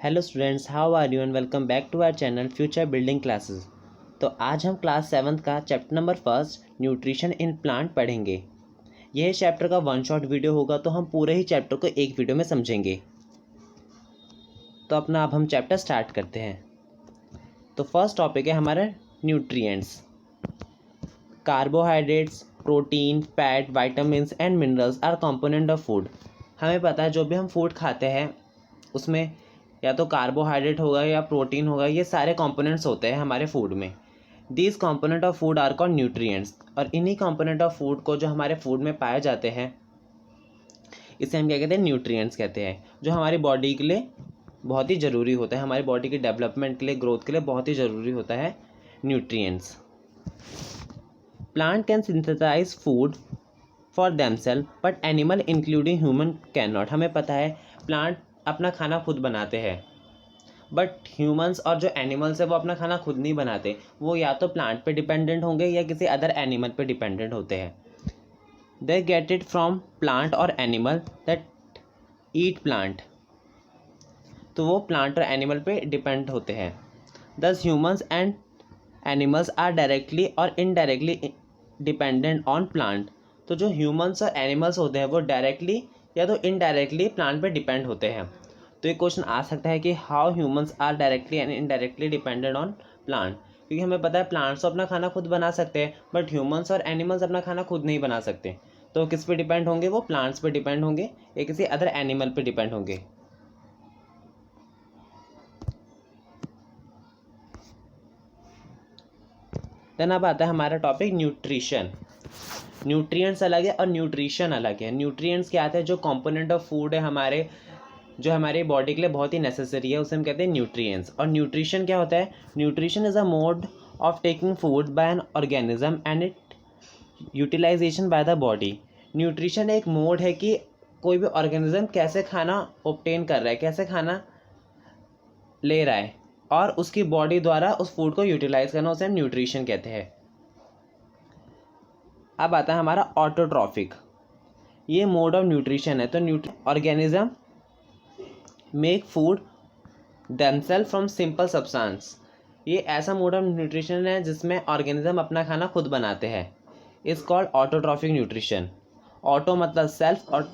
Hello students, how are you and welcome back to our channel future building classes. तो आज हम class 7th का chapter number 1 nutrition in plant पढ़ेंगे। यह chapter का one shot video होगा, तो हम पूरे ही चैप्टर को एक वीडियो में समझेंगे। तो अपना अब हम चैप्टर स्टार्ट करते हैं। तो फर्स्ट टॉपिक है हमारा nutrients. Carbohydrates, protein, fat, vitamins and minerals R component of food. हमें पता है जो भी हम फूड खाते हैं उसमें या तो कार्बोहाइड्रेट होगा या प्रोटीन होगा, ये सारे कंपोनेंट्स होते हैं हमारे फूड में। These component of food are called nutrients. और इन्हीं कंपोनेंट ऑफ फूड को जो हमारे फूड में पाए जाते हैं इसे हम क्या कहते हैं, न्यूट्रिएंट्स कहते हैं, जो हमारी बॉडी के लिए बहुत ही ज़रूरी होता है, हमारी बॉडी के डेवलपमेंट के लिए, ग्रोथ के लिए बहुत ही ज़रूरी होता है nutrients. Plant can synthesize food for themselves but animal including human can not. हमें पता है प्लांट अपना खाना खुद बनाते हैं, बट ह्यूमंस और जो एनिमल्स है वो अपना खाना खुद नहीं बनाते। वो या तो प्लांट पे डिपेंडेंट होंगे या किसी अदर एनिमल पे डिपेंडेंट होते हैं। They get it from plant और एनिमल दैट ईट प्लांट। तो वो प्लांट और एनिमल पे डिपेंड होते हैं। Thus humans and animals are directly or indirectly dependent on plant. तो जो ह्यूमंस और एनिमल्स होते हैं वो डायरेक्टली या तो इनडायरेक्टली प्लांट पे डिपेंड होते हैं। तो ये क्वेश्चन आ सकता है कि how humans are directly and indirectly dependent on plant. क्योंकि हमें पता है प्लांट्स तो अपना खाना खुद बना सकते हैं, बट ह्यूमंस और एनिमल्स अपना खाना खुद नहीं बना सकते। तो किस पे डिपेंड होंगे? वो प्लांट्स पे डिपेंड होंगे या किसी अदर एनिमल पे डिपेंड होंगे। देन अब आता है हमारा टॉपिक न्यूट्रिशन। न्यूट्रिएंट्स अलग है और न्यूट्रिशन अलग है। न्यूट्रिएंट्स क्या आते हैं? जो कंपोनेंट ऑफ फूड है हमारे, जो हमारी बॉडी के लिए बहुत ही नेसेसरी है, उसे हम कहते हैं न्यूट्रिएंट्स। और न्यूट्रिशन क्या होता है? Nutrition is a mode of taking food by an organism and it utilization by the body. Nutrition एक मोड है कि कोई भी ऑर्गेनिज्म कैसे खाना ऑब्टेन कर रहा है, कैसे खाना ले रहा है, और उसकी बॉडी द्वारा उस फूड को यूटिलाइज करना, उसे हम न्यूट्रिशन कहते हैं। अब आता है हमारा ऑटोट्रॉफिक। ये मोड ऑफ न्यूट्रिशन है। तो organism make food themselves from simple substance. ये ऐसा मोड ऑफ न्यूट्रिशन है जिसमें ऑर्गेनिज्म अपना खाना खुद बनाते हैं। Is called autotrophic nutrition. Auto मतलब सेल्फ और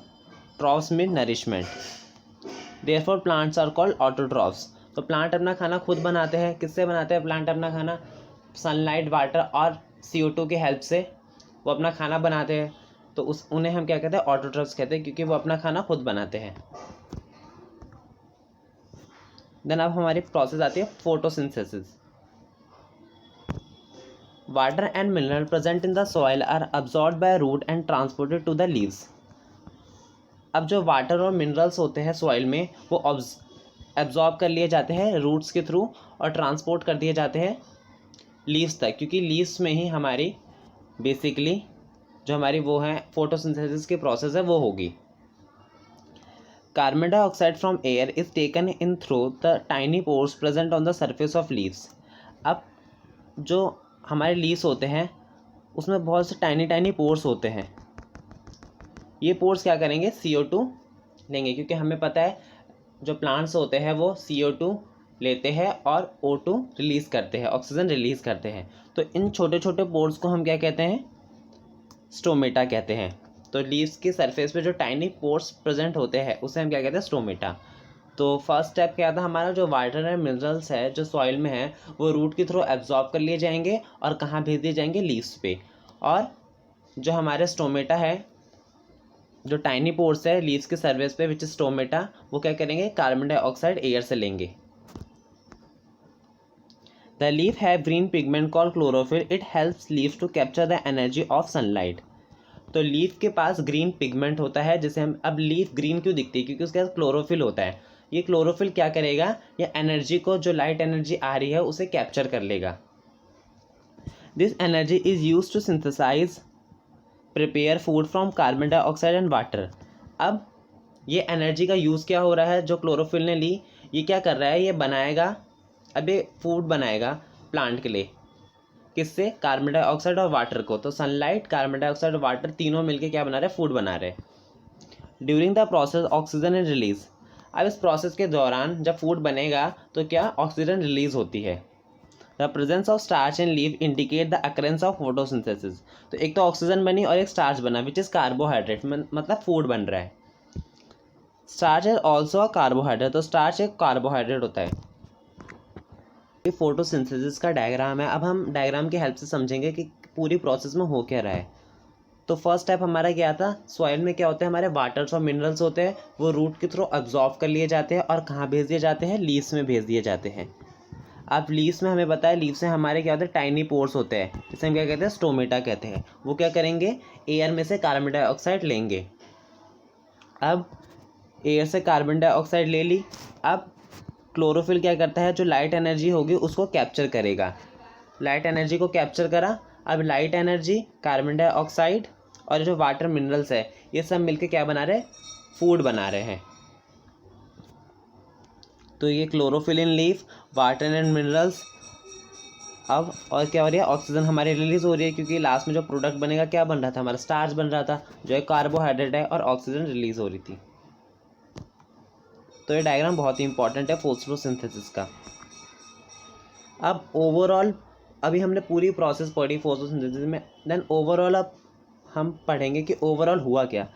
trophs mean nourishment. Therefore plants are called autotrophs. तो प्लांट अपना खाना खुद बनाते हैं। किससे बनाते हैं प्लांट अपना खाना? सनलाइट, वाटर और CO2 की हेल्प से वो अपना खाना बनाते हैं। तो उन्हें हम क्या कहते हैं? ऑटोट्रॉफ्स कहते हैं, क्योंकि वो अपना खाना खुद बनाते हैं। देन अब हमारी प्रोसेस आती है photosynthesis. Water and mineral present in the soil are absorbed by root and transported to the leaves. अब जो वाटर और मिनरल्स होते हैं सॉइल में वो एब्जॉर्ब कर लिए जाते हैं रूट्स के थ्रू और ट्रांसपोर्ट कर दिए जाते हैं लीव्स तक, क्योंकि लीव्स में ही हमारी बेसिकली जो हमारी वो है फोटोसिंथेसिस की प्रोसेस है वो होगी। Carbon dioxide from air is taken in through the tiny pores present on the surface of leaves. अब जो हमारे लीव्स होते हैं उसमें बहुत से टाइनी पोर्स होते हैं। ये पोर्स क्या करेंगे? CO2 लेंगे, क्योंकि हमें पता है जो प्लांट्स होते हैं वो CO2 लेते हैं और O2 रिलीज़ करते हैं, ऑक्सीजन रिलीज़ करते हैं। तो इन छोटे छोटे पोर्स को हम क्या कहते हैं? स्टोमेटा कहते हैं। तो लीव्स की सरफेस पे जो टाइनी पोर्स प्रेजेंट होते हैं उसे हम क्या कहते हैं? स्टोमेटा। तो फर्स्ट स्टेप क्या था हमारा? जो वाटर एंड मिनरल्स है जो सॉइल में है वो रूट के थ्रू एब्जॉर्ब कर लिए जाएंगे और कहाँ भेज दिए जाएंगे? लीव्स पे। और जो हमारे स्टोमेटा है, जो टाइनी पोर्स है लीव्स के सरफेस पे विच इज स्टोमेटा, वो क्या करेंगे? कार्बन डाइऑक्साइड एयर से लेंगे। The leaf have green pigment called chlorophyll. It helps leaves to capture the energy of sunlight. तो लीफ के पास ग्रीन पिगमेंट होता है जिसे हम, अब लीफ ग्रीन क्यों दिखती है? क्योंकि उसके पास क्लोरोफिल होता है। ये क्लोरोफिल क्या करेगा? ये एनर्जी को, जो लाइट एनर्जी आ रही है उसे कैप्चर कर लेगा। This energy is use to synthesize prepare food from carbon dioxide and water. अब ये एनर्जी का यूज़ क्या हो रहा है? जो क्लोरोफिल ने ली, ये क्या कर रहा है? ये बनाएगा, अब ये फूड बनाएगा प्लांट के लिए। किससे? कार्बन डाइऑक्साइड और वाटर को। तो सनलाइट, कार्बन डाइऑक्साइड और वाटर तीनों मिलके क्या बना रहे हैं? फूड बना रहे हैं। During the process oxygen is release. अब इस प्रोसेस के दौरान जब फूड बनेगा तो क्या ऑक्सीजन रिलीज होती है। The presence of starch in leave indicate the occurrence of photosynthesis. तो एक तो ऑक्सीजन बनी और एक स्टार्च बना विच इज़ कार्बोहाइड्रेट, मतलब फूड बन रहा है। Starch is also a carbohydrate, तो स्टार्च एक कार्बोहाइड्रेट होता है। ये फोटोसिंथेसिस का डायग्राम है। अब हम डायग्राम की हेल्प से समझेंगे कि पूरी प्रोसेस में हो क्या रहा है। तो फर्स्ट स्टेप हमारा क्या था, सॉइल में क्या होते हैं, हमारे वाटर्स और मिनरल्स होते हैं, वो रूट के थ्रू अब्जॉर्व कर लिए जाते हैं और कहाँ भेज दिए जाते हैं, लीव्स में भेज दिए जाते हैं। अब लीव्स में हमें बताया, लीव्स में हमारे क्या होते हैं, टाइनी पोर्स होते हैं, जिसे हम क्या कहते हैं, स्टोमेटा कहते हैं। वो क्या करेंगे, एयर में से कार्बन डाइऑक्साइड लेंगे। अब एयर से कार्बन डाइऑक्साइड ले ली। अब क्लोरोफिल क्या करता है, जो लाइट एनर्जी होगी उसको कैप्चर करेगा। लाइट एनर्जी को कैप्चर करा। अब लाइट एनर्जी, कार्बन डाइऑक्साइड और जो वाटर मिनरल्स है, ये सब मिलके क्या बना रहे हैं, फूड बना रहे हैं। तो ये chlorophyll in leaf, water and minerals. अब और क्या हो रही है, ऑक्सीजन हमारी रिलीज हो रही है, क्योंकि लास्ट में जो प्रोडक्ट बनेगा क्या बन रहा था, हमारा स्टार्च बन रहा था जो एक कार्बोहाइड्रेट है, और ऑक्सीजन रिलीज हो रही थी। तो ये डायग्राम बहुत ही इंपॉर्टेंट है फोटोसिंथेसिस का। अब ओवरऑल अभी हमने पूरी प्रोसेस पढ़ी फोटोसिंथेसिस में, देन ओवरऑल अब हम पढ़ेंगे कि ओवरऑल हुआ क्या।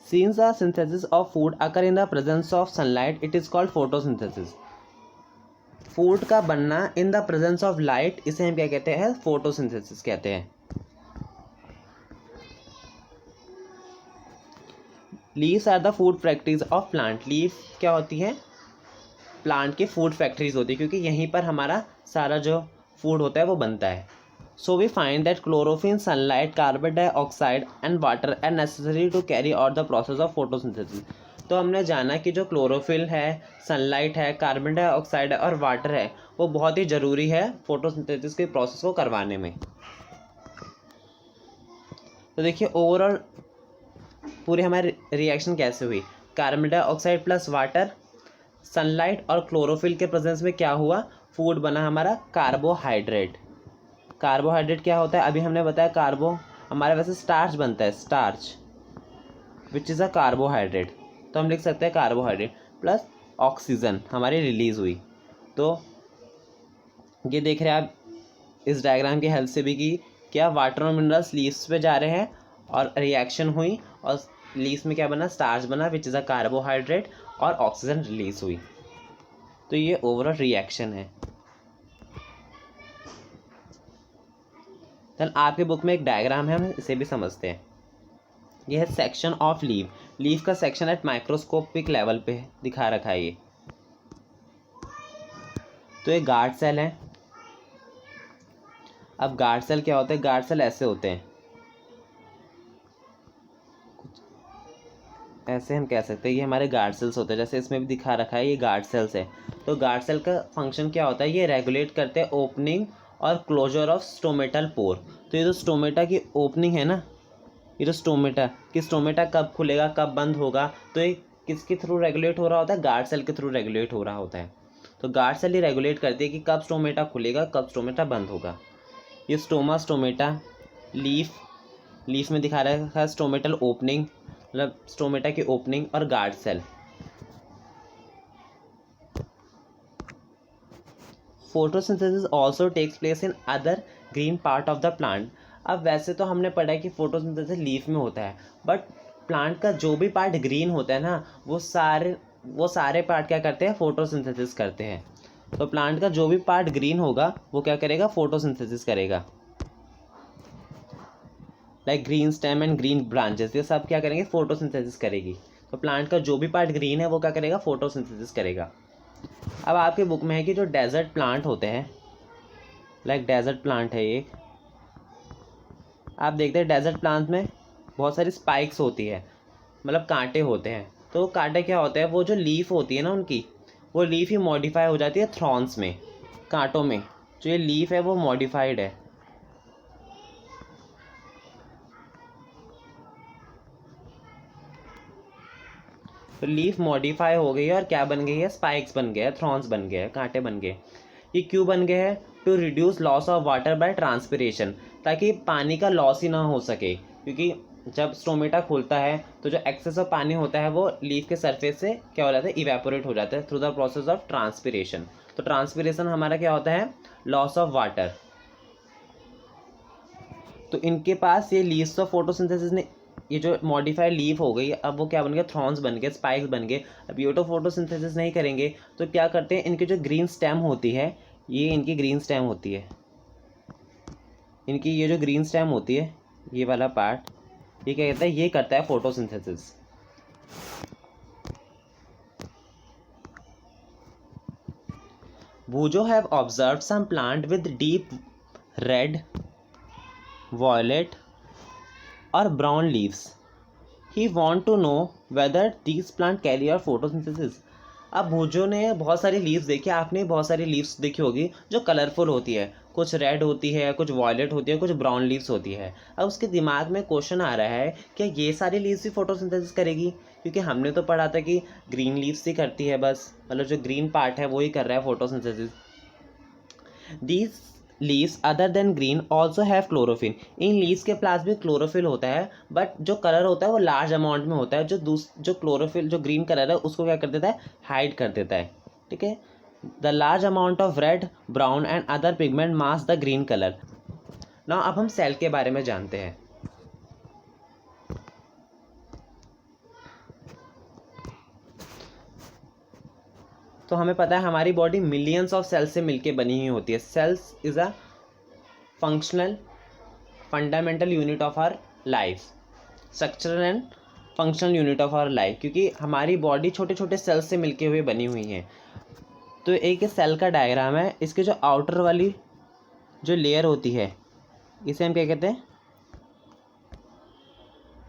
Since the synthesis of food occur in the presence of sunlight, it is called photosynthesis. Food का बनना in the presence of light, इसे हम क्या कहते हैं, फोटोसिंथेसिस कहते हैं। Leaves are the food factories of plant. Leaf क्या होती है, प्लांट की फूड फैक्ट्रीज होती है, क्योंकि यहीं पर हमारा सारा जो फूड होता है वो बनता है। So we find that chlorophyll, sunlight, carbon dioxide and water are necessary to carry out the process of photosynthesis. तो हमने जाना कि जो क्लोरोफिल है, सनलाइट है, कार्बन डाइऑक्साइड है और वाटर है, वो बहुत ही ज़रूरी है फोटोसिंथेसिस के प्रोसेस को करवाने में। तो देखिए ओवरऑल पूरी हमारी रिएक्शन कैसे हुई, carbon dioxide plus water, sunlight और क्लोरोफिल के प्रेजेंस में क्या हुआ, फूड बना हमारा कार्बोहाइड्रेट। कार्बोहाइड्रेट क्या होता है, अभी हमने बताया कार्बो हमारे वैसे स्टार्च बनता है, starch which is a carbohydrate, तो हम लिख सकते हैं कार्बोहाइड्रेट प्लस ऑक्सीजन हमारी रिलीज़ हुई। तो ये देख रहे हैं आप इस डायग्राम की हेल्प से भी कि क्या वाटर और मिनरल्स लीव्स पे जा रहे हैं और रिएक्शन हुई और लीव्स में क्या बना, स्टार्च बना विच इज़ अ कार्बोहाइड्रेट और ऑक्सीजन रिलीज हुई। तो ये ओवरऑल रिएक्शन है। देन आपके बुक में एक डायग्राम है, हम इसे भी समझते हैं। यह है सेक्शन ऑफ लीव। लीव का सेक्शन एट माइक्रोस्कोपिक लेवल पे दिखा रखा है ये। तो ये गार्ड सेल है। अब गार्ड सेल क्या होते हैं, गार्ड सेल ऐसे होते हैं, ऐसे हम कह सकते हैं ये हमारे गार्ड सेल्स होते हैं, जैसे इसमें भी दिखा रखा है ये गार्ड सेल्स है। तो गार्ड सेल का फंक्शन क्या होता है, ये रेगुलेट करते हैं ओपनिंग और क्लोजर ऑफ स्टोमेटल पोर। तो ये जो स्टोमेटा की ओपनिंग है ना, ये जो स्टोमेटा कि स्टोमेटा कब खुलेगा कब बंद होगा, तो ये किसके थ्रू रेगुलेट हो रहा होता है, गार्ड सेल के थ्रू रेगुलेट हो रहा होता है। तो गार्ड सेल ही रेगुलेट करती है कि कब स्टोमेटा खुलेगा कब स्टोमेटा बंद होगा। ये स्टोमा, स्टोमेटा, लीफ में दिखा रहा है स्टोमेटल ओपनिंग, मतलब स्टोमेटा की ओपनिंग, और guard cell. Photosynthesis also takes place in other green part of the plant. अब वैसे तो हमने पढ़ा है कि फोटोसिंथेसिस लीफ में होता है, बट प्लांट का जो भी पार्ट ग्रीन होता है ना, वो सारे पार्ट क्या करते हैं, फोटोसिंथेसिस करते हैं। तो प्लांट का जो भी पार्ट ग्रीन होगा वो क्या करेगा, फोटोसिंथेसिस करेगा। Like green stem and green branches, ये सब क्या करेंगे, फोटोसिंथेसिस करेगी। तो प्लांट का जो भी पार्ट ग्रीन है वो क्या करेगा, फोटोसिंथेसिस करेगा। अब आपके बुक में है कि जो डेजर्ट प्लांट होते हैं, लाइक डेजर्ट प्लांट है एक, आप देखते हैं डेजर्ट प्लांट में बहुत सारी स्पाइक्स होती है, मतलब कांटे होते हैं। तो कांटे क्या होते हैं, वो जो लीफ होती है ना उनकी, वो लीफ ही मॉडिफाई हो जाती है थ्रॉन्स में, कांटों में। जो ये लीफ है वो मॉडिफाइड है। तो लीफ मॉडिफाई हो गई है और क्या बन गई है, स्पाइक्स बन गए हैं, थ्रॉन्स बन गए हैं, कांटे बन गए। ये क्यों बन गए हैं, to reduce loss of water by transpiration, ताकि पानी का लॉस ही ना हो सके, क्योंकि जब स्टोमेटा खुलता है तो जो एक्सेस ऑफ पानी होता है वो लीफ के सरफेस से क्या हो जाता है, इवेपोरेट हो जाता है through the process of transpiration. तो ट्रांसपिरेशन हमारा क्या होता है, लॉस ऑफ वाटर। तो इनके पास ये लीव्स ऑफ फोटोसिंथेसिस ने, ये जो मॉडिफाइड लीफ हो गई, अब वो क्या बन गया, थ्रॉन्स बन गए, स्पाइक्स बन गए। अब ये तो फोटोसिंथेसिस नहीं करेंगे तो क्या करते हैं, इनकी जो ग्रीन स्टेम होती है, ये इनकी ग्रीन स्टेम होती है, इनकी ये जो ग्रीन स्टेम होती है, ये वाला पार्ट, ये क्या कहता है, ये करता है photosynthesis. Bujo have observed some plant with deep red, violet or brown leaves. He want to know whether these plant carry out photosynthesis. अब भूजो ने बहुत सारी लीव्स देखी, आपने बहुत सारी लीव्स देखी होगी जो कलरफुल होती है, कुछ रेड होती है, कुछ वॉयलेट होती है, कुछ ब्राउन लीव्स होती है। अब उसके दिमाग में क्वेश्चन आ रहा है कि ये सारी लीव्स भी फोटोसिंथेसिस करेगी, क्योंकि हमने तो पढ़ा था कि ग्रीन लीव्स ही करती है बस, मतलब जो ग्रीन पार्ट है वो ही कर रहा है photosynthesis. These leaves other than green also have chlorophyll. In leaves के पास भी क्लोरोफिल होता है, बट जो कलर होता है वो लार्ज अमाउंट में होता है, जो क्लोरोफिल जो ग्रीन कलर है उसको क्या कर देता है, हाइड कर देता है। ठीक है, the large amount of red, brown and other pigment mask the green colour. Now अब हम सेल के बारे में जानते हैं। तो हमें पता है हमारी बॉडी मिलियंस ऑफ सेल्स से मिलके बनी हुई होती है। Cells is a functional fundamental unit of our life, structural and functional unit of our life, क्योंकि हमारी बॉडी छोटे छोटे सेल्स से मिलके हुए बनी हुई है। तो एक सेल का डायग्राम है, इसके जो आउटर वाली जो लेयर होती है इसे हम क्या कहते हैं,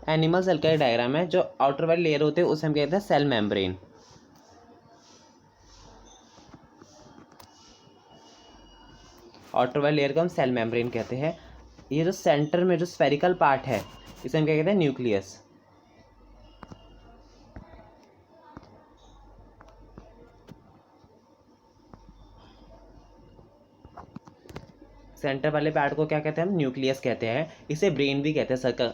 एनिमल सेल का डायग्राम है, जो आउटर वाली लेयर होती है उसे हम कहते हैं सेल मेम्ब्रेन। आउटर वाली लेयर को हम सेल मेम्ब्रेन कहते हैं। ये जो सेंटर में जो स्फेरिकल पार्ट है इसे हम क्या कहते हैं, न्यूक्लियस। सेंटर वाले पार्ट को क्या कहते हैं, हम न्यूक्लियस कहते हैं। इसे ब्रेन भी कहते हैं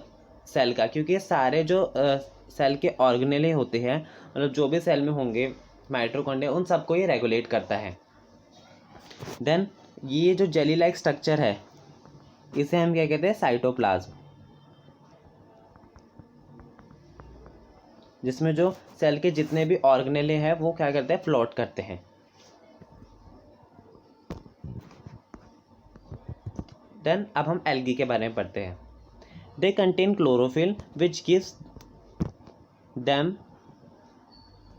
सेल का, क्योंकि ये सारे जो सेल के ऑर्गेनेले होते हैं, मतलब जो भी सेल में होंगे माइटोकॉन्ड्रिया, उन सबको ये रेगुलेट करता है। देन ये जो जेली लाइक स्ट्रक्चर है इसे हम क्या कहते हैं, साइटोप्लाज्म, जिसमें जो सेल के जितने भी ऑर्गेनेले हैं वो क्या करते हैं, फ्लोट करते हैं। देन अब हम एल्गी के बारे में पढ़ते हैं। They contain chlorophyll which gives them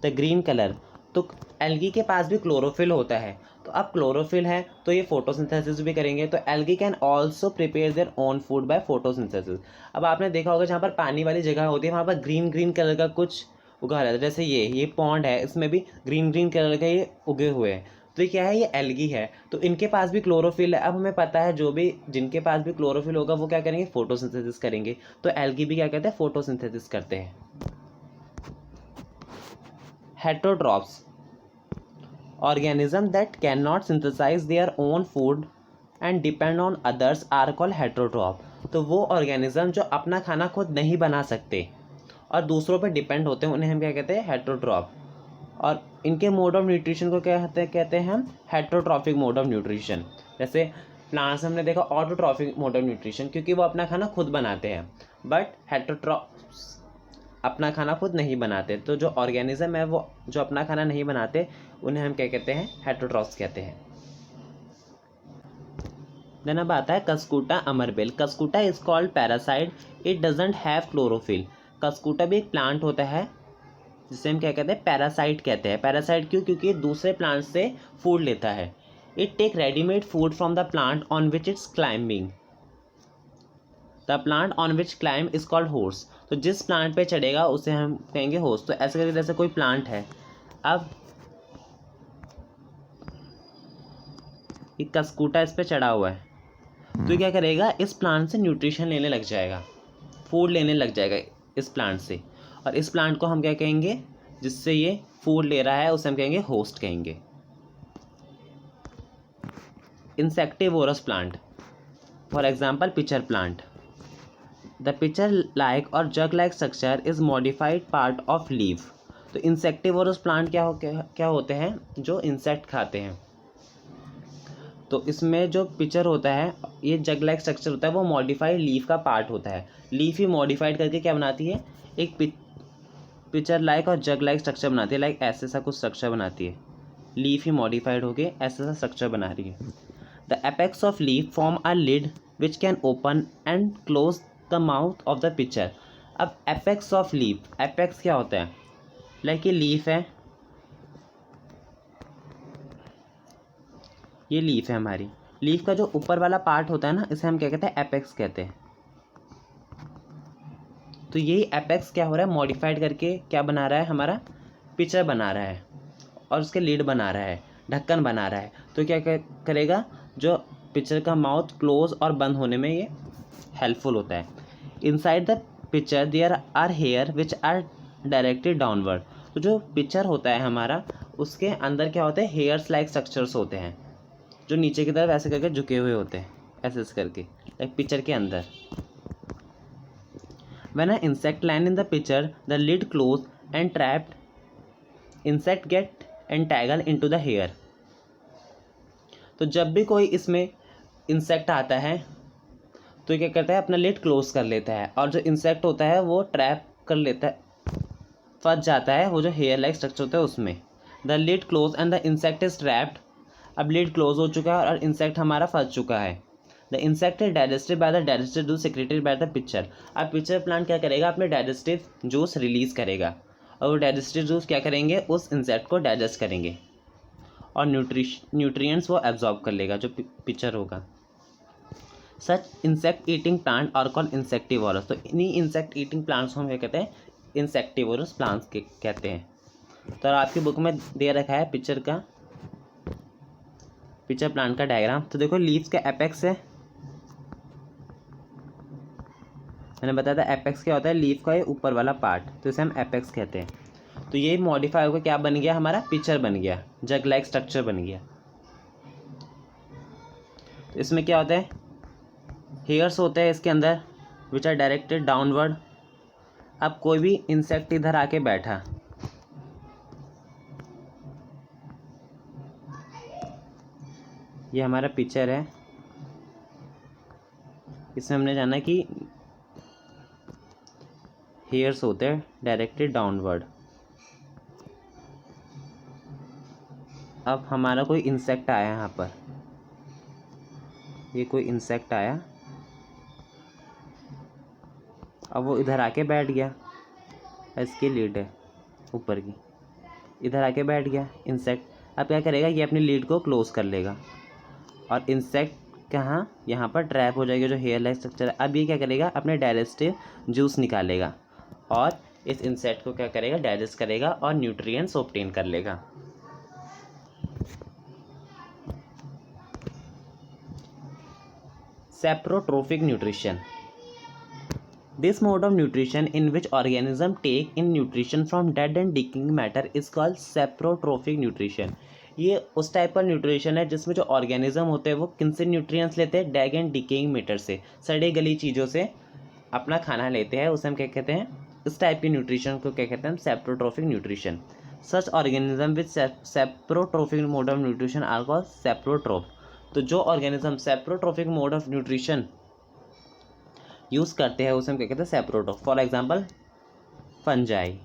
the green colour. तो एल्गी के पास भी क्लोरोफिल होता है, तो अब क्लोरोफिल है तो ये फोटोसिंथेसिस भी करेंगे। तो algae can also prepare their own food by photosynthesis. अब आपने देखा होगा जहाँ पर पानी वाली जगह होती है वहाँ पर ग्रीन ग्रीन कलर का कुछ उगा रहता है, जैसे ये पॉन्ड है, इसमें भी ग्रीन ग्रीन कलर का ये उगे हुए हैं। तो ये क्या है, ये एल्गी है, तो इनके पास भी क्लोरोफिल है। अब हमें पता है जो भी जिनके पास भी क्लोरोफिल होगा वो क्या करेंगे, फोटोसिंथेसिस करेंगे। तो एल्गी भी क्या कहते हैं, फोटोसिंथेसिस करते हैं। Heterotrophs, organisms that cannot synthesize their own food and depend on others are called heterotroph। तो वो ऑर्गेनिज्म जो अपना खाना खुद नहीं बना सकते और दूसरों पर डिपेंड होते हैं उन्हें हम क्या कहते हैं, हेटेरोट्रॉफ। और इनके मोड ऑफ न्यूट्रिशन को क्या कहते हैं हम, हेटेरोट्रॉफिक मोड ऑफ न्यूट्रिशन। जैसे प्लांट्स हमने देखा ऑटोट्रॉफिक मोड ऑफ न्यूट्रिशन, क्योंकि वो अपना खाना खुद बनाते हैं, बट हेटेरोट्रॉफ्स अपना खाना खुद नहीं बनाते। तो जो ऑर्गेनिज्म है वो जो अपना खाना नहीं बनाते उन्हें हम क्या कहते हैं, हेटेरोट्रॉफ्स कहते हैं। देन अब आता है कस्कूटा अमरबेल। Cuscuta is called parasite, it doesn't have chlorophyll. Cuscuta भी एक प्लांट होता है जिसे हम क्या कहते हैं, पैरासाइट कहते हैं। पैरासाइट क्यों, क्योंकि दूसरे प्लांट से फूड लेता है। It take readymade food from the plant on which its climbing. The plant on which climb is called होर्स। तो जिस प्लांट पे चढ़ेगा उसे हम कहेंगे होर्स। तो ऐसे करके जैसे कोई प्लांट है, अब एक कस्कूटा इस पे चढ़ा हुआ है, तो क्या करेगा, इस प्लांट से न्यूट्रिशन लेने लग जाएगा, फूड लेने लग जाएगा इस प्लांट से। और इस प्लांट को हम क्या कहेंगे, जिससे ये फूड ले रहा है उसे हम कहेंगे होस्ट कहेंगे। Insectivorous plant, for example pitcher plant, the pitcher like और jug like structure is modified part of leaf. तो इंसेक्टिवोरस प्लांट क्या होते हैं, जो इंसेक्ट खाते हैं। तो इसमें जो पिचर होता है, ये जग लाइक स्ट्रक्चर होता है, वो मॉडिफाइड लीफ का पार्ट होता है। लीफ ही मॉडिफाइड करके क्या बनाती है, एक पिचर लाइक और जग लाइक स्ट्रक्चर बनाती है, लाइक ऐसे सा कुछ स्ट्रक्चर बनाती है। लीफ ही मॉडिफाइड होके ऐसा सा स्ट्रक्चर बना रही है। The apex of leaf form a lid which can open and close the mouth of the pitcher. अब एपेक्स ऑफ लीफ, एपेक्स क्या होता है, लाइक ये लीफ है, ये लीफ है हमारी। लीफ का जो ऊपर वाला पार्ट होता है ना, इसे हम क्या कहते हैं, एपेक्स कहते हैं। तो यही एपेक्स क्या हो रहा है, मॉडिफाइड करके क्या बना रहा है, हमारा पिचर बना रहा है और उसके लीड बना रहा है, ढक्कन बना रहा है। तो क्या करेगा, जो पिचर का माउथ क्लोज और बंद होने में ये हेल्पफुल होता है। Inside the pitcher there are hair which are directed downward. तो जो पिचर होता है हमारा, उसके अंदर क्या होते हैं, हेयर्स लाइक स्ट्रक्चर्स होते हैं, जो नीचे की तरफ ऐसे करके झुके हुए होते हैं, ऐसे करके, लाइक पिचर के अंदर। When an insect land in the pitcher, the lid close and trapped insect get entangled into the hair. तो जब भी कोई इसमें इंसेक्ट आता है तो क्या करता है, अपना लिड क्लोज कर लेता है, और जो इंसेक्ट होता है वो ट्रैप कर लेता है, फंस जाता है वो जो हेयर लाइक स्ट्रक्चर होता है उसमें। The lid close and the insect is trapped. अब लिड क्लोज हो चुका है और इंसेक्ट हमारा फंस चुका है। The insect is digested by the digestive juice secreted by the pitcher. अब पिचर प्लांट क्या करेगा, अपने डाइजेस्टिव जूस रिलीज करेगा, और वो डाइजेस्टिव जूस क्या करेंगे, उस इंसेक्ट को डाइजेस्ट करेंगे और न्यूट्रिएंट्स वो एब्जॉर्ब कर लेगा, जो पिचर होगा। सच इंसेक्ट ईटिंग प्लांट और कॉल्ड इंसेक्टिवोरस। तो इन्हीं इंसेक्ट ईटिंग प्लांट्स को हम क्या कहते हैं, इंसेक्टिवोरस प्लांट्स कहते हैं। तो आपकी बुक में दे रखा है पिचर प्लांट का डायग्राम। तो देखो, लीव्स का एपेक्स है, मैंने बताया था एपेक्स क्या होता है, लीफ का ये ऊपर वाला पार्ट, तो इसे हम एपेक्स कहते हैं। तो ये मॉडिफाई होकर क्या बन गया, हमारा पिचर बन गया, जग लाइक स्ट्रक्चर बन गया। तो इसमें क्या होता है, हेयर्स होते हैं इसके अंदर विच आर डायरेक्टेड डाउनवर्ड। अब कोई भी इंसेक्ट इधर आके बैठा, ये हमारा पिचर है, इसमें हमने जाना कि हेयर्स होते हैं डायरेक्टेड डाउनवर्ड। अब हमारा कोई इंसेक्ट आया यहाँ पर, ये कोई इंसेक्ट आया, अब वो इधर आके बैठ गया, इसकी लीड है ऊपर की, इधर आके बैठ गया इंसेक्ट। अब क्या करेगा, ये अपनी लीड को क्लोज कर लेगा और इंसेक्ट कहाँ, यहाँ पर ट्रैप हो जाएगा, जो हेयर लाइक स्ट्रक्चर है। अब ये क्या करेगा, अपने डाइजेस्टिव जूस निकालेगा और इस इंसेक्ट को क्या करेगा, डाइजेस्ट करेगा और न्यूट्रिएंट्स ऑब्टेन कर लेगा। Saprotrophic nutrition, this mode of nutrition in which organism take in nutrition from dead and decaying matter is called saprotrophic nutrition. ये उस टाइप का न्यूट्रिशन है जिसमें जो ऑर्गेनिज्म होते हैं वो किन से न्यूट्रिएंट्स लेते हैं, डेड एंड डिकिंग मैटर से, सड़े गली चीज़ों से अपना खाना लेते हैं, उसे हम क्या कहते हैं, इस टाइप की न्यूट्रिशन को क्या कहते हैं, saprotrophic nutrition. Such organism with saprotrophic mode of nutrition are called saprotroph. तो जो organism saprotrophic mode of nutrition use करते हैं उसे हम क्या कहते हैं, saprotroph. For example fungi,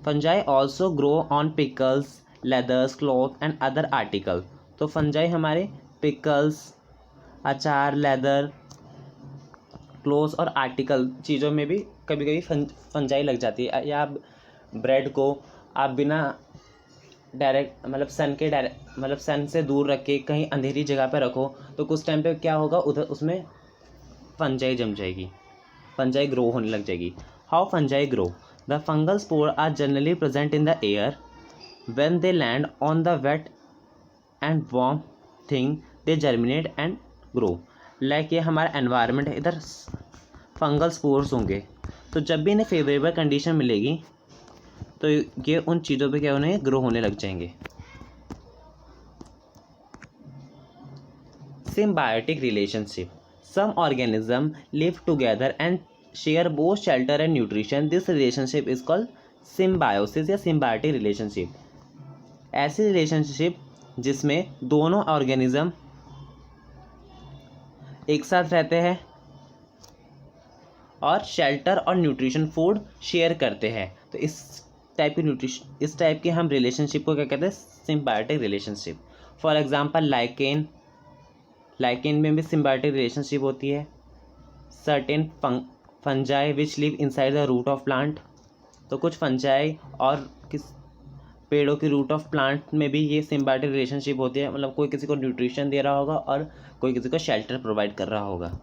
fungi also grow on pickles, leathers, cloth and other article. तो फंजाई हमारे पिकल्स, अचार, लेदर, क्लोथ्स और आर्टिकल चीज़ों में भी कभी कभी फंजाई लग जाती है। या आप ब्रेड को आप बिना डायरेक्ट मतलब सन से दूर रख के कहीं अंधेरी जगह पर रखो तो कुछ टाइम पे क्या होगा, उधर उसमें फंजाई जम जाएगी, फंजाई ग्रो होने लग जाएगी। How fungi grow, the fungal spore are generally present in the air, when they land on the wet and warm thing they germinate and grow. Like ये हमारा एनवायरनमेंट है, इधर फंगल स्पोर्स होंगे, तो जब भी इन्हें फेवरेबल कंडीशन मिलेगी तो ये उन चीज़ों पे क्या होने, ग्रो होने लग जाएंगे। symbiotic relationship. Some organisms live together and share both shelter and nutrition. This relationship is called symbiosis या symbiotic relationship. ऐसी रिलेशनशिप जिसमें दोनों ऑर्गेनिज्म एक साथ रहते हैं और शेल्टर और न्यूट्रिशन फूड शेयर करते हैं, तो इस टाइप की हम रिलेशनशिप को क्या कहते हैं? Symbiotic relationship. For example lichen में भी सिम्बायोटिक रिलेशनशिप होती है. Certain fungi which live inside the root of plant, तो कुछ फंजाई और किस पेड़ों की रूट ऑफ प्लांट में भी ये सिम्बायोटिक रिलेशनशिप होती है, मतलब कोई किसी को न्यूट्रिशन दे रहा होगा और कोई किसी को शेल्टर प्रोवाइड कर रहा होगा.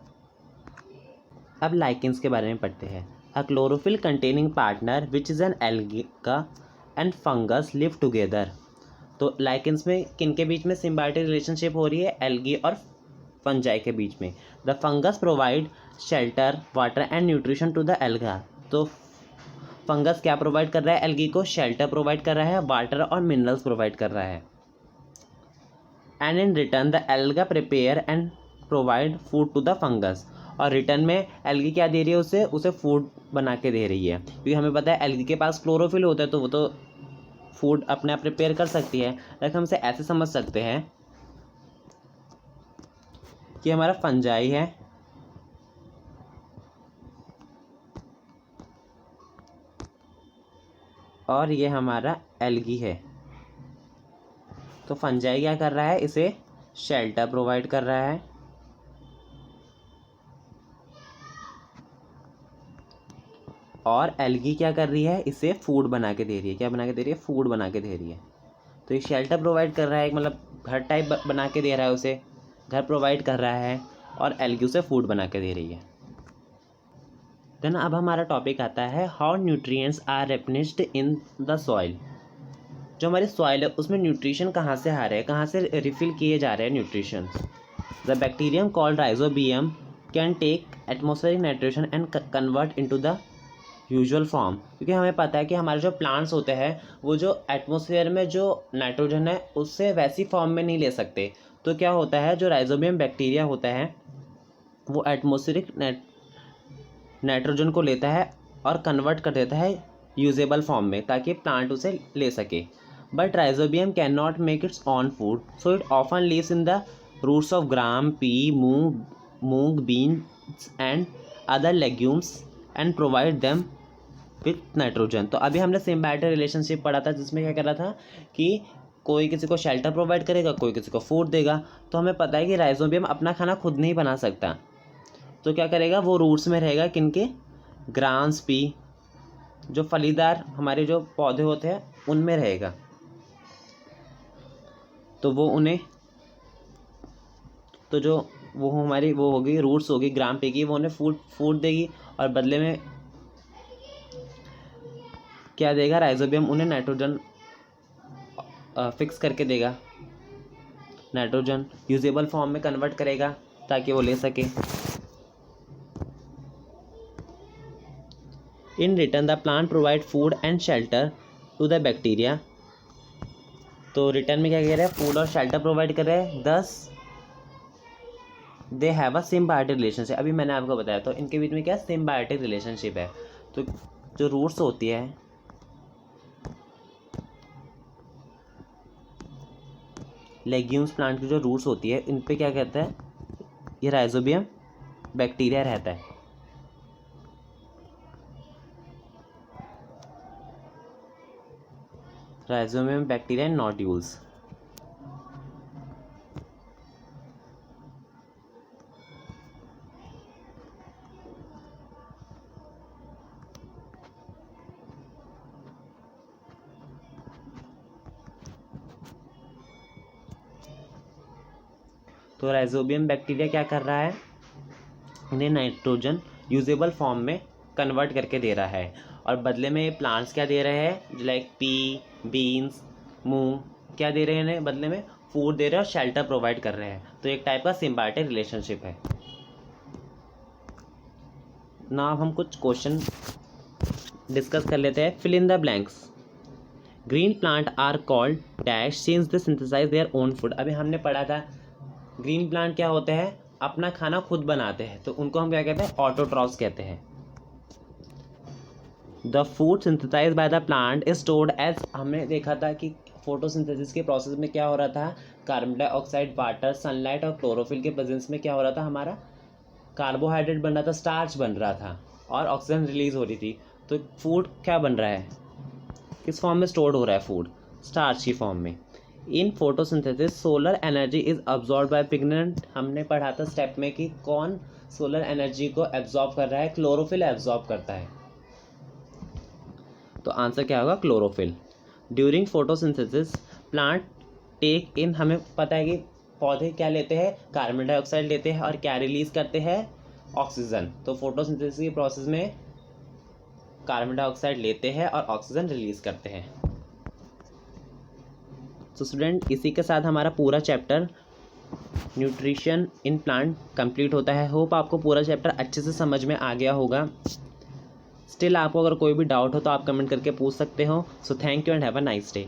अब लाइकेंस के बारे में पढ़ते हैं. अ chlorophyll containing partner which is an alga and fungus live together. तो लाइकेंस में किन के बीच में सिम्बायोटिक रिलेशनशिप हो रही है? एल्गी और फंजाई के बीच में. The fungus provide shelter water and nutrition to the alga. तो फंगस क्या प्रोवाइड कर रहा है? एल्गी को शेल्टर प्रोवाइड कर रहा है, वाटर और मिनरल्स प्रोवाइड कर रहा है. And in return the alga prepare and provide food to the fungus. और रिटर्न में एल्गी क्या दे रही है? उसे फूड बना के दे रही है, क्योंकि हमें पता है एल्गी के पास क्लोरोफिल होता है, तो वो तो फूड अपने आप प्रिपेयर कर सकती है. लेकिन हम इसे ऐसे समझ सकते हैं कि हमारा फंजाई है और ये हमारा एल्गी है. तो फंजाई क्या कर रहा है? इसे शेल्टर प्रोवाइड कर रहा है और एल्गी क्या कर रही है? इसे फूड बना के दे रही है. क्या बना के दे रही है? फूड बना के दे रही है. तो ये शेल्टर प्रोवाइड कर रहा है, मतलब घर टाइप बना के दे रहा है, उसे घर प्रोवाइड कर रहा है, और एल्गी उसे फूड बना के दे रही है. देन अब हमारा टॉपिक आता है how nutrients are replenished in the soil. जो हमारी सॉइल है उसमें न्यूट्रिशन कहाँ से आ रहे हैं, कहाँ से रिफिल किए जा रहे हैं nutrition? The bacterium called rhizobium can take atmospheric nitrogen and convert into the usual form. क्योंकि हमें पता है कि हमारे जो प्लांट्स होते हैं वो जो एटमॉस्फेयर में जो नाइट्रोजन है उससे वैसी फॉर्म में नहीं ले सकते. तो क्या होता है? जो राइजोबियम बैक्टीरिया होता है वो एटमॉस्फेरिक नाइट्रोजन को लेता है और कन्वर्ट कर देता है यूजेबल फॉर्म में, ताकि प्लांट उसे ले सके. But rhizobium can not make its own food, so it often lives in the roots of gram, pea, moong, beans and other legumes and provide them with nitrogen. तो अभी हमने सिम्बायोटिक रिलेशनशिप पढ़ा था, जिसमें क्या कर रहा था कि कोई किसी को शेल्टर प्रोवाइड करेगा, कोई किसी को फूड देगा. तो हमें पता है कि राइजोबियम अपना खाना खुद नहीं बना सकता, तो क्या करेगा? वो रूट्स में रहेगा, किनके? ग्राम्स, पी, जो फलीदार हमारे जो पौधे होते हैं उनमें रहेगा. तो वो उन्हें तो जो वो हमारी वो होगी रूट्स होगी ग्राम पे की, वो उन्हें फूड देगी, और बदले में क्या देगा? राइजोबियम उन्हें नाइट्रोजन फिक्स करके देगा. नाइट्रोजन यूजेबल फॉर्म में कन्वर्ट करेगा ताकि वो ले सके. In return the plant provide food and shelter to the bacteria. तो रिटर्न में क्या कह रहे हैं? फूड और शेल्टर प्रोवाइड कर रहे हैं. दस they have a symbiotic relationship. अभी मैंने आपको बताया, तो इनके बीच में क्या सिम्बायोटिक रिलेशनशिप है. तो जो रूट्स होती है लेग्यूम्स प्लांट की, जो रूट्स होती है, इन पे क्या कहता है? ये राइजोबियम बैक्टीरिया रहता है. Rhizobium bacteria nodules. तो राइजोबियम बैक्टीरिया क्या कर रहा है? इन्हें नाइट्रोजन यूजेबल फॉर्म में कन्वर्ट करके दे रहा है, और बदले में ये प्लांट्स क्या दे रहे हैं? लाइक पी, बीन्स, मूंग, क्या दे रहे हैं? इन्हें बदले में फूड दे रहे हैं और शेल्टर प्रोवाइड कर रहे हैं. तो एक टाइप का सिम्बायोटिक रिलेशनशिप है ना. अब हम कुछ क्वेश्चन डिस्कस कर लेते हैं. Fill in the blanks. Green plant are called dash since they synthesize their own food. अभी हमने पढ़ा था ग्रीन प्लांट क्या होते हैं, अपना खाना खुद बनाते हैं, तो उनको हम क्या कहते हैं, ऑटोट्रॉफ्स कहते हैं। The food synthesize by the plant is stored as, हमने देखा था कि फोटोसिंथेसिस के प्रोसेस में क्या हो रहा था, कार्बन डाइऑक्साइड, वाटर, सनलाइट और क्लोरोफिल के प्रेजेंस में क्या हो रहा था, हमारा कार्बोहाइड्रेट बन रहा था, स्टार्च बन रहा था और ऑक्सीजन रिलीज हो रही थी। तो फूड क्या बन रहा है, किस फॉर्म में स्टोर्ड हो रहा है फूड, स्टार्च की फॉर्म में। In photosynthesis solar energy is absorb by pigment, हमने पढ़ा था स्टेप में कि कौन सोलर एनर्जी को एब्जॉर्ब कर रहा है, क्लोरोफिल एब्जॉर्ब करता है। तो आंसर क्या होगा, chlorophyll. During photosynthesis plant take in, हमें पता है कि पौधे क्या लेते हैं, कार्बन डाइऑक्साइड लेते हैं और क्या रिलीज करते हैं, ऑक्सीजन। तो फोटोसिंथेसिस के प्रोसेस में कार्बन डाइऑक्साइड लेते हैं और ऑक्सीजन रिलीज करते हैं। तो स्टूडेंट, इसी के साथ हमारा पूरा chapter nutrition in plant complete होता है। होप आपको पूरा चैप्टर अच्छे से समझ में आ गया होगा। स्टिल आपको अगर कोई भी डाउट हो तो आप कमेंट करके पूछ सकते हो। So thank you and have a nice day.